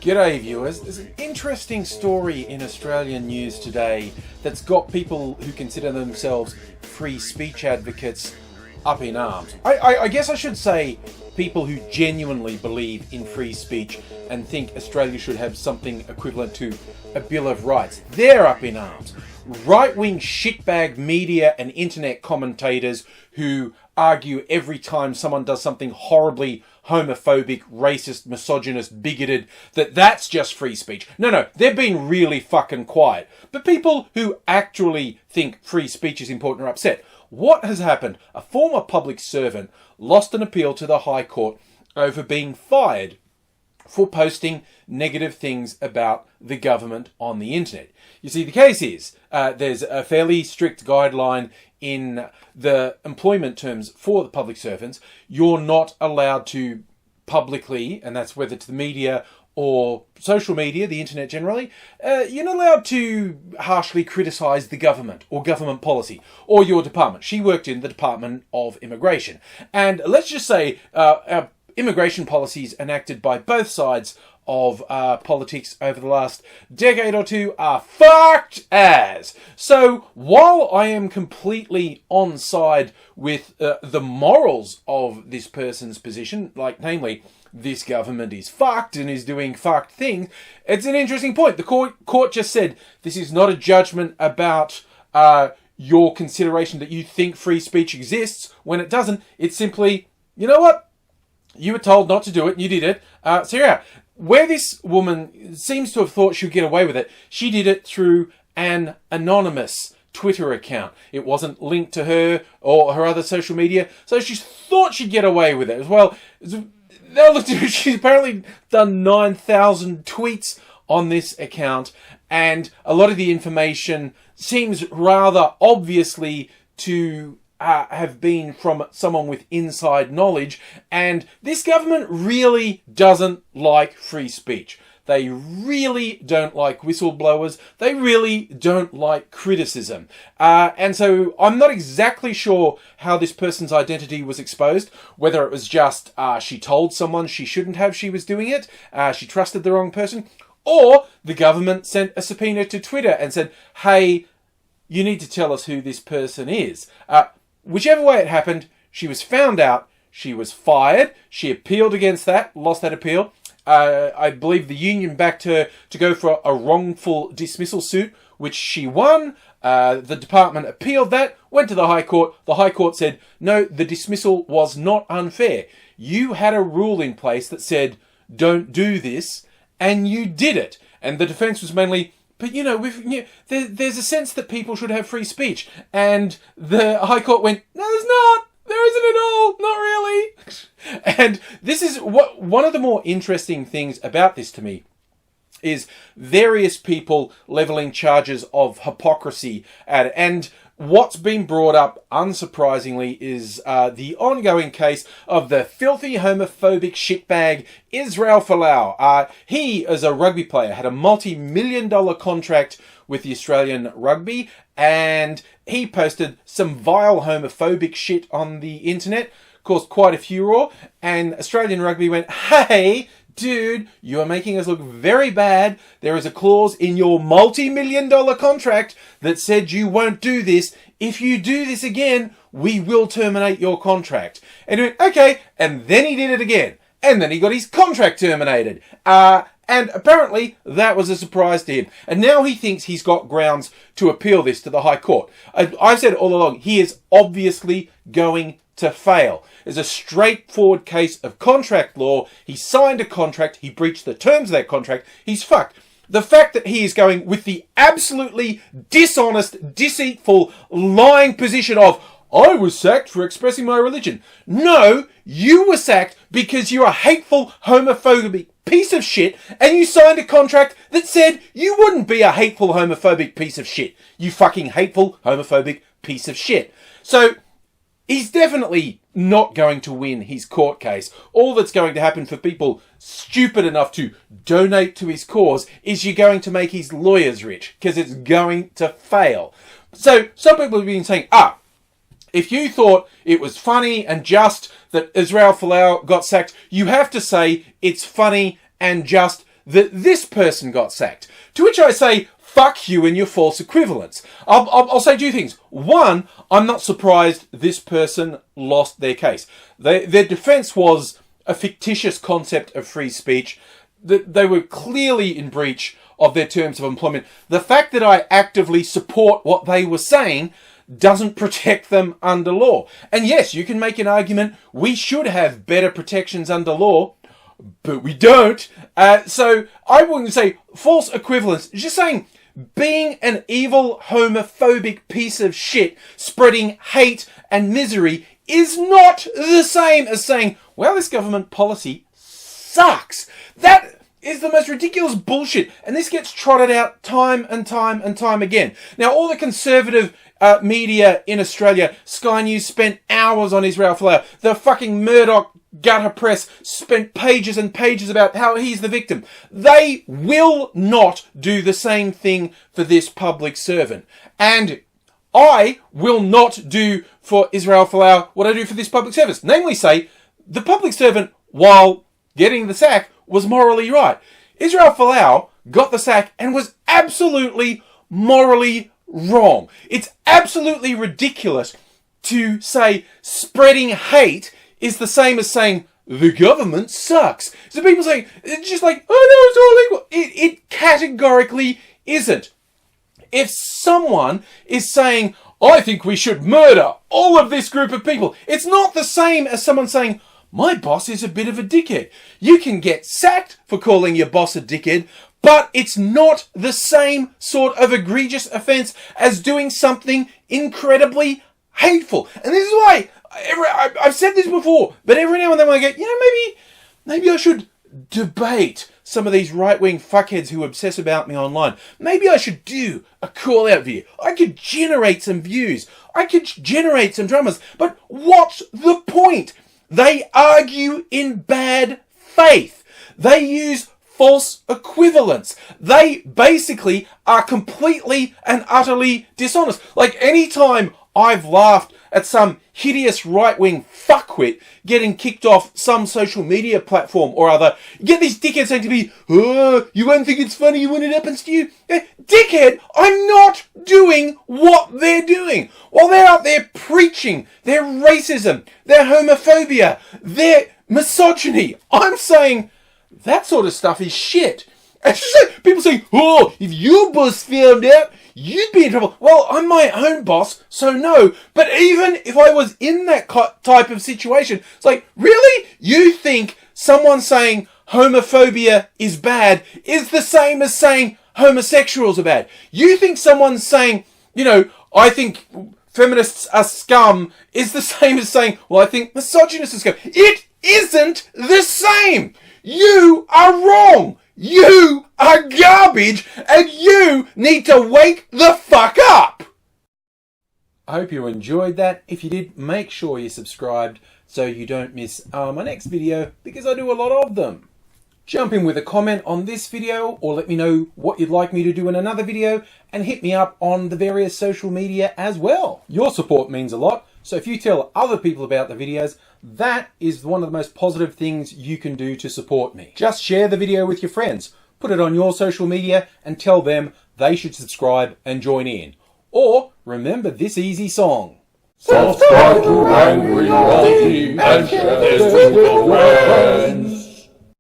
G'day viewers, there's an interesting story in Australian news today that's got people who consider themselves free speech advocates up in arms. I guess I should say people who genuinely believe in free speech and think Australia should have something equivalent to a Bill of Rights. They're up in arms. Right-wing shitbag media and internet commentators who argue every time someone does something horribly homophobic, racist, misogynist, bigoted, that's just free speech. No, they're being really fucking quiet. But people who actually think free speech is important are upset. What has happened? A former public servant lost an appeal to the High Court over being fired for posting negative things about the government on the internet. You see, the case is there's a fairly strict guideline in the employment terms for the public servants. You're not allowed to publicly, and that's whether to the media or social media, the internet generally, you're not allowed to harshly criticise the government or government policy or your department. She worked in the Department of Immigration. And let's just say immigration policies enacted by both sides of politics over the last decade or two are fucked as. So while I am completely on side with the morals of this person's position, like namely this government is fucked and is doing fucked things, it's an interesting point. The court just said this is not a judgment about your consideration that you think free speech exists when it doesn't. It's simply, you know what? You were told not to do it and you did it. So yeah, where this woman seems to have thought she'd get away with it, she did it through an anonymous Twitter account. It wasn't linked to her or her other social media, so she thought she'd get away with it as well. She's apparently done 9,000 tweets on this account, and a lot of the information seems rather obviously to have been from someone with inside knowledge, and this government really doesn't like free speech. They really don't like whistleblowers. They really don't like criticism. And so I'm not exactly sure how this person's identity was exposed, whether it was just she told someone she shouldn't have, she was doing it, she trusted the wrong person, or the government sent a subpoena to Twitter and said, hey, you need to tell us who this person is. Whichever way it happened, she was found out, she was fired, she appealed against that, lost that appeal. I believe the union backed her to go for a wrongful dismissal suit, which she won. The department appealed that, went to the High Court. The High Court said, no, the dismissal was not unfair. You had a rule in place that said, don't do this, and you did it. And the defence was mainly, but there's a sense that people should have free speech. And the High Court went, no, there's not. There isn't at all. Not really. And this is one of the more interesting things about this to me is various people levelling charges of hypocrisy at it. And what's been brought up, unsurprisingly, is the ongoing case of the filthy homophobic shitbag Israel Folau. He, as a rugby player, had a multi-million-dollar contract with the Australian Rugby, and he posted some vile homophobic shit on the internet, caused quite a furore, and Australian Rugby went, hey, dude, you are making us look very bad. There is a clause in your multi-million-dollar contract that said you won't do this. If you do this again, we will terminate your contract. And he went, okay, and then he did it again. And then he got his contract terminated. And apparently that was a surprise to him. And now he thinks he's got grounds to appeal this to the High Court. I've said all along, he is obviously going to fail. It's a straightforward case of contract law. He signed a contract. He breached the terms of that contract. He's fucked. The fact that he is going with the absolutely dishonest, deceitful, lying position of, I was sacked for expressing my religion. No, you were sacked because you're a hateful, homophobic piece of shit, and you signed a contract that said you wouldn't be a hateful, homophobic piece of shit. You fucking hateful, homophobic piece of shit. So, he's definitely not going to win his court case. All that's going to happen for people stupid enough to donate to his cause is you're going to make his lawyers rich, because it's going to fail. So, some people have been saying, if you thought it was funny and just that Israel Folau got sacked, you have to say it's funny and just that this person got sacked. To which I say, fuck you and your false equivalence. I'll say two things. One, I'm not surprised this person lost their case. Their defense was a fictitious concept of free speech. That they were clearly in breach of their terms of employment. The fact that I actively support what they were saying doesn't protect them under law. And yes, you can make an argument we should have better protections under law, but we don't. So I wouldn't say false equivalence. Just saying being an evil, homophobic piece of shit spreading hate and misery is not the same as saying, well, this government policy sucks. That is the most ridiculous bullshit. And this gets trotted out time and time and time again. Now, all the conservative media in Australia, Sky News spent hours on Israel Folau. The fucking Murdoch gutter press spent pages and pages about how he's the victim. They will not do the same thing for this public servant. And I will not do for Israel Folau what I do for this public service. Namely say, the public servant, while getting the sack, was morally right. Israel Folau got the sack and was absolutely morally wrong. It's absolutely ridiculous to say spreading hate is the same as saying the government sucks. So people say, it's just like, oh no, it's all equal. It categorically isn't. If someone is saying, I think we should murder all of this group of people, it's not the same as someone saying, my boss is a bit of a dickhead. You can get sacked for calling your boss a dickhead, but it's not the same sort of egregious offence as doing something incredibly hateful. And this is why, I've said this before, but every now and then I go, maybe I should debate some of these right-wing fuckheads who obsess about me online. Maybe I should do a call-out video. I could generate some views. I could generate some dramas. But what's the point? They argue in bad faith. They use false equivalence. They basically are completely and utterly dishonest. Like any time I've laughed at some hideous right-wing fuckwit getting kicked off some social media platform or other, you get these dickheads saying to me, oh, you won't think it's funny when it happens to you? Dickhead, I'm not doing what they're doing. While they're out there preaching their racism, their homophobia, their misogyny, I'm saying that sort of stuff is shit. And people say, oh, if your boss found out, you'd be in trouble. Well, I'm my own boss, so no. But even if I was in that type of situation, it's like, really? You think someone saying homophobia is bad is the same as saying homosexuals are bad? You think someone saying, I think feminists are scum is the same as saying, well, I think misogynists are scum. It isn't the same. You are wrong. You are garbage, and you need to wake the fuck up! I hope you enjoyed that. If you did, make sure you're subscribed so you don't miss my next video, because I do a lot of them. Jump in with a comment on this video, or let me know what you'd like me to do in another video, and hit me up on the various social media as well. Your support means a lot, so if you tell other people about the videos, that is one of the most positive things you can do to support me. Just share the video with your friends, put it on your social media, and tell them they should subscribe and join in. Or remember this easy song. Subscribe to AngryAussie and share this with your friends.